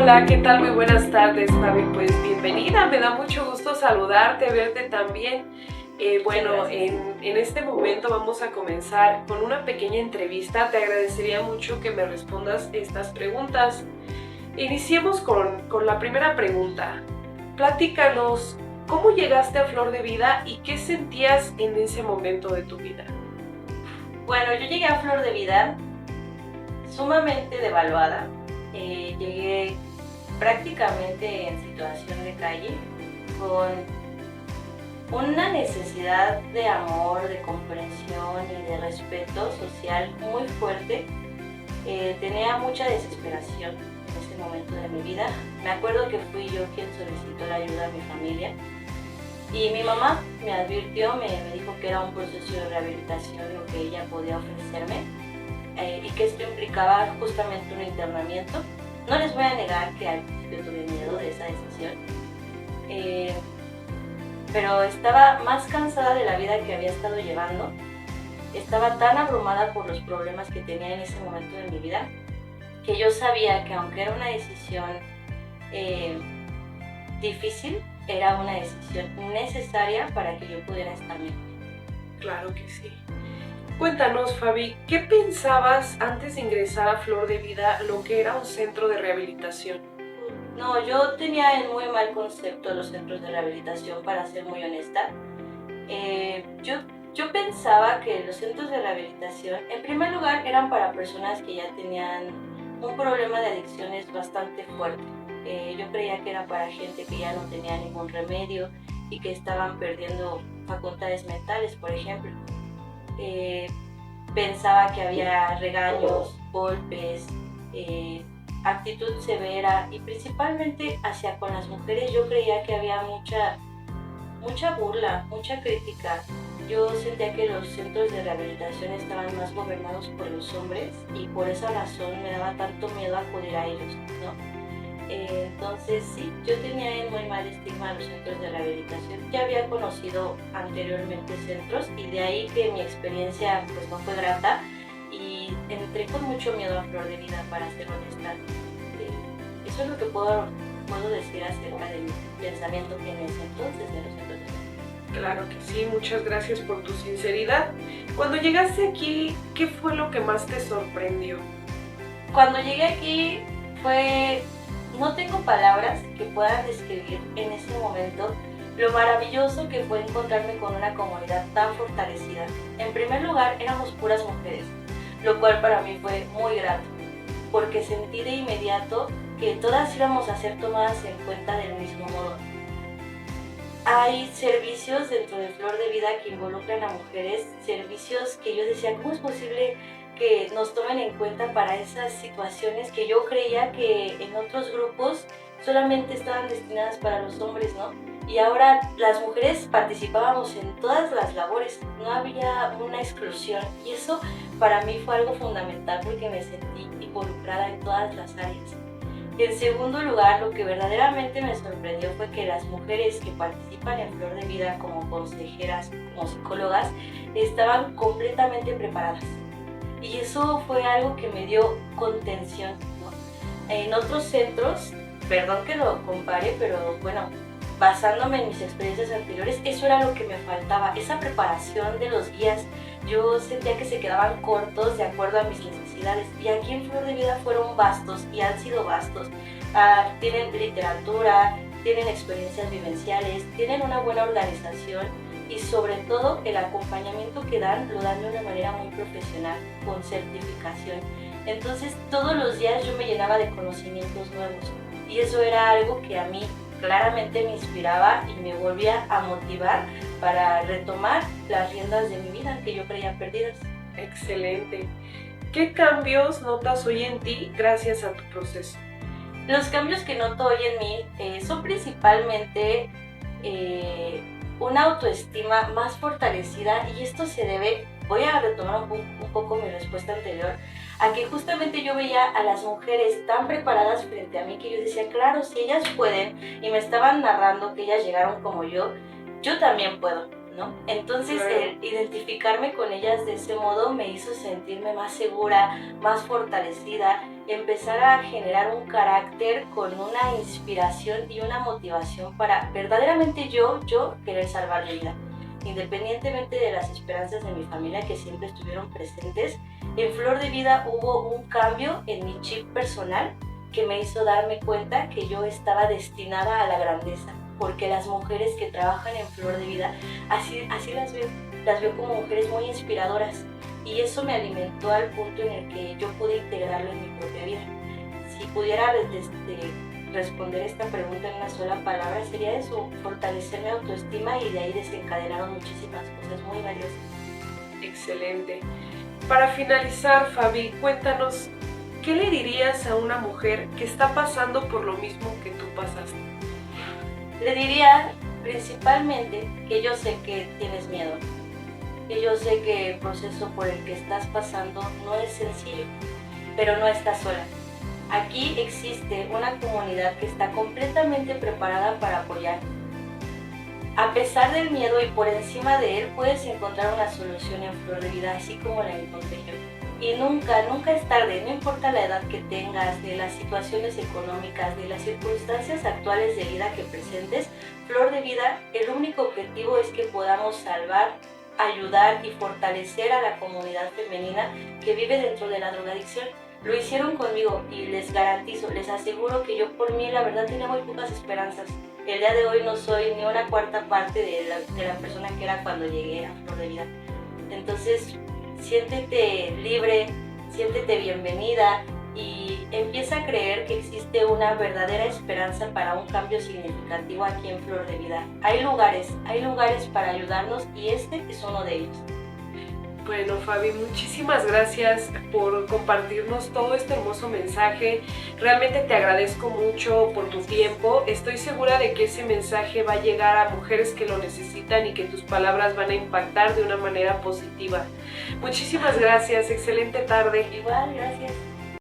Hola, ¿qué tal? Muy buenas tardes, Fabi. Pues bienvenida, me da mucho gusto saludarte, verte también. Bueno, Gracias. en este momento vamos a comenzar con una pequeña entrevista. Te agradecería mucho que me respondas estas preguntas. Iniciemos con la primera pregunta. Platícanos, ¿cómo llegaste a Flor de Vida y qué sentías en ese momento de tu vida? Bueno, yo llegué a Flor de Vida sumamente devaluada. Llegué prácticamente en situación de calle, con una necesidad de amor, de comprensión y de respeto social muy fuerte. Tenía mucha desesperación en ese momento de mi vida. Me acuerdo que fui yo quien solicitó la ayuda a mi familia. Y mi mamá me advirtió, me dijo que era un proceso de rehabilitación lo que ella podía ofrecerme, y que esto implicaba justamente un internamiento. No les voy a negar que al principio tuve miedo de esa decisión, eh, pero estaba más cansada de la vida que había estado llevando. Estaba tan abrumada por los problemas que tenía en ese momento de mi vida que yo sabía que aunque era una decisión eh, difícil, era una decisión necesaria para que yo pudiera estar mejor. Claro que sí. Cuéntanos, Fabi, ¿qué pensabas antes de ingresar a Flor de Vida lo que era un centro de rehabilitación? No, yo tenía en muy mal concepto los centros de rehabilitación, para ser muy honesta. Yo pensaba que los centros de rehabilitación, en primer lugar, eran para personas que ya tenían un problema de adicciones bastante fuerte. Yo creía que era para gente que ya no tenía ningún remedio y que estaban perdiendo facultades mentales, por ejemplo. Eh, Pensaba que había regaños, golpes, eh, actitud severa, y principalmente hacia con las mujeres yo creía que había mucha burla, mucha crítica. Yo sentía que los centros de rehabilitación estaban más gobernados por los hombres y por esa razón me daba tanto miedo acudir a ellos, ¿no? Entonces sí, yo tenía en muy mal estigma los centros de rehabilitación. Ya había conocido anteriormente centros y de ahí que mi experiencia pues no fue grata, y entré con mucho miedo a Flor de Vida, para ser honesta. Eso es lo que puedo decir acerca de mi pensamiento en ese entonces de los centros de rehabilitación. Claro que sí, muchas gracias por tu sinceridad. Cuando llegaste aquí, ¿qué fue lo que más te sorprendió? Cuando llegué aquí fue, no tengo palabras que puedan describir en ese momento lo maravilloso que fue encontrarme con una comunidad tan fortalecida. En primer lugar, éramos puras mujeres, lo cual para mí fue muy grato, porque sentí de inmediato que todas íbamos a ser tomadas en cuenta del mismo modo. Hay servicios dentro de Flor de Vida que involucran a mujeres, servicios que yo decía, ¿cómo es posible que nos tomen en cuenta para esas situaciones que yo creía que en otros grupos solamente estaban destinadas para los hombres, ¿no? Y ahora las mujeres participábamos en todas las labores, no había una exclusión, y eso para mí fue algo fundamental porque me sentí involucrada en todas las áreas. En segundo lugar, lo que verdaderamente me sorprendió fue que las mujeres que participan en Flor de Vida como consejeras, como psicólogas, estaban completamente preparadas. Y eso fue algo que me dio contención, ¿no? En otros centros, perdón que lo compare, pero bueno, basándome en mis experiencias anteriores, eso era lo que me faltaba, esa preparación de los guías. Yo sentía que se quedaban cortos de acuerdo a mis necesidades, y aquí en Flor de Vida fueron vastos y han sido vastos. Tienen literatura, tienen experiencias vivenciales, tienen una buena organización, y sobre todo el acompañamiento que dan lo dan de una manera muy profesional, con certificación. Entonces todos los días yo me llenaba de conocimientos nuevos, y eso era algo que a mí claramente me inspiraba y me volvía a motivar para retomar las riendas de mi vida que yo creía perdidas. Excelente. ¿Qué cambios notas hoy en ti gracias a tu proceso? Los cambios que noto hoy en mí son principalmente una autoestima más fortalecida, y esto se debe, voy a retomar un poco mi respuesta anterior, a que justamente yo veía a las mujeres tan preparadas frente a mí que yo decía, claro, si ellas pueden, y me estaban narrando que ellas llegaron como yo también puedo. ¿no? Entonces, Claro. el identificarme con ellas de ese modo me hizo sentirme más segura, más fortalecida, empezar a generar un carácter con una inspiración y una motivación para verdaderamente yo querer salvarle vida. Independientemente de las esperanzas de mi familia que siempre estuvieron presentes, en Flor de Vida hubo un cambio en mi chip personal que me hizo darme cuenta que yo estaba destinada a la grandeza, porque las mujeres que trabajan en Flor de Vida, así las veo como mujeres muy inspiradoras, y eso me alimentó al punto en el que yo pude integrarlo en mi propia vida. Si pudiera responder esta pregunta en una sola palabra, sería eso: fortalecer mi autoestima, y de ahí desencadenaron muchísimas cosas muy valiosas. Excelente. Para finalizar, Fabi, cuéntanos, ¿qué le dirías a una mujer que está pasando por lo mismo que tú pasaste? Le diría principalmente que yo sé que tienes miedo, que yo sé que el proceso por el que estás pasando no es sencillo, pero no estás sola. Aquí existe una comunidad que está completamente preparada para apoyar. A pesar del miedo y por encima de él, puedes encontrar una solución en Flor de Vida, así como la encontré yo. Y nunca es tarde, no importa la edad que tengas, de las situaciones económicas, de las circunstancias actuales de vida que presentes. Flor de Vida, el único objetivo es que podamos salvar, ayudar y fortalecer a la comunidad femenina que vive dentro de la drogadicción. Lo hicieron conmigo y les garantizo, les aseguro que yo por mí la verdad tenía muy pocas esperanzas. El día de hoy no soy ni una cuarta parte de la persona que era cuando llegué a Flor de Vida. Entonces, siéntete libre, siéntete bienvenida y empieza a creer que existe una verdadera esperanza para un cambio significativo aquí en Flor de Vida. Hay lugares para ayudarnos y este es uno de ellos. Bueno, Fabi, muchísimas gracias por compartirnos todo este hermoso mensaje. Realmente te agradezco mucho por tu tiempo. Estoy segura de que ese mensaje va a llegar a mujeres que lo necesitan y que tus palabras van a impactar de una manera positiva. Muchísimas gracias, excelente tarde. Igual, gracias.